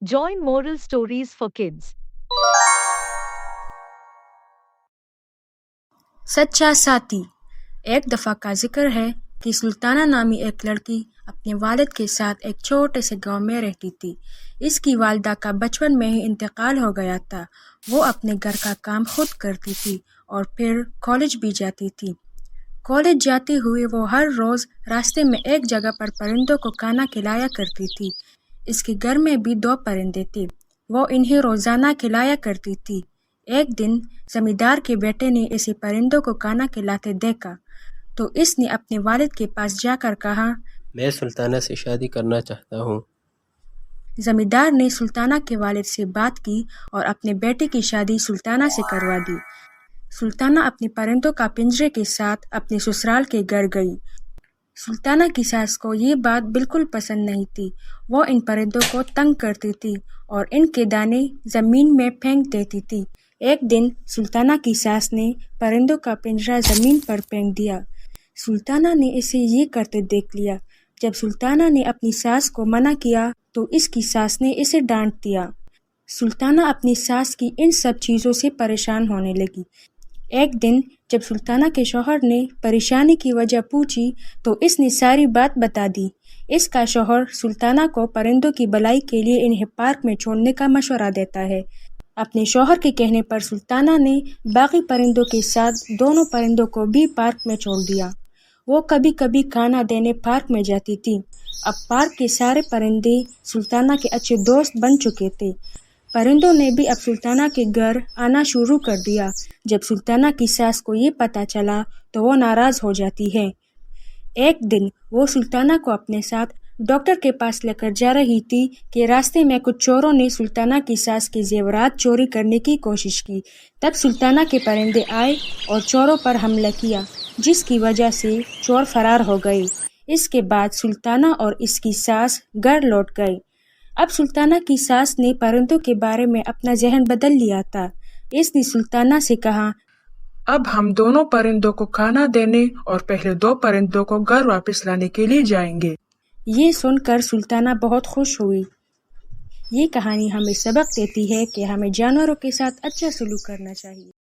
Join Moral Stories for Kids. सच्चा साथी। एक दफ़ा का जिक्र है कि सुल्ताना नामी एक लड़की अपने वालिद के साथ एक छोटे से गांव में रहती थी। इसकी वालिदा का बचपन में ही इंतकाल हो गया था। वो अपने घर का काम खुद करती थी और फिर कॉलेज भी जाती थी। कॉलेज जाते हुए वो हर रोज़ रास्ते में एक जगह पर परिंदों को खाना खिलाया करती थी। इसके घर में भी 2 परिंदे थे। वो इन्हें रोज़ाना खिलाया करती थी। एक दिन जमींदार के बेटे ने इसे परिंदों को खाना खिलाते देखा तो इसने अपने वालिद के पास जाकर कहा, मैं सुल्ताना से शादी करना चाहता हूँ। जमींदार ने सुल्ताना के वालिद से बात की और अपने बेटे की शादी सुल्ताना से करवा दी। सुल्ताना अपने परिंदों का पिंजरे के साथ अपने ससुराल के घर गई। सुल्ताना की सास को ये बात बिल्कुल पसंद नहीं थी। वो इन परिंदों को तंग करती थी और इनके दाने ज़मीन में फेंक देती थी। एक दिन सुल्ताना की सास ने परिंदों का पिंजरा ज़मीन पर फेंक दिया। सुल्ताना ने इसे ये करते देख लिया। जब सुल्ताना ने अपनी सास को मना किया तो इसकी सास ने इसे डांट दिया। सुल्ताना अपनी सास की इन सब चीज़ों से परेशान होने लगी। एक दिन जब सुल्ताना के शौहर ने परेशानी की वजह पूछी तो इसने सारी बात बता दी। इसका शौहर सुल्ताना को परिंदों की भलाई के लिए इन्हें पार्क में छोड़ने का मशवरा देता है। अपने शौहर के कहने पर सुल्ताना ने बाकी परिंदों के साथ दोनों परिंदों को भी पार्क में छोड़ दिया। वो कभी कभी खाना देने पार्क में जाती थी। अब पार्क के सारे परिंदे सुल्ताना के अच्छे दोस्त बन चुके थे। परिंदों ने भी अब सुल्ताना के घर आना शुरू कर दिया। जब सुल्ताना की सास को ये पता चला तो वो नाराज़ हो जाती है। एक दिन वो सुल्ताना को अपने साथ डॉक्टर के पास लेकर जा रही थी कि रास्ते में कुछ चोरों ने सुल्ताना की सास के जेवरात चोरी करने की कोशिश की। तब सुल्ताना के परिंदे आए और चोरों पर हमला किया, जिसकी वजह से चोर फरार हो गए। इसके बाद सुल्ताना और इसकी सास घर लौट गए। अब सुल्ताना की सास ने परिंदों के बारे में अपना ज़हन बदल लिया था। इसने सुल्ताना से कहा, अब हम दोनों परिंदों को खाना देने और पहले 2 परिंदों को घर वापस लाने के लिए जाएंगे। ये सुनकर सुल्ताना बहुत खुश हुई। ये कहानी हमें सबक देती है कि हमें जानवरों के साथ अच्छा सलूक करना चाहिए।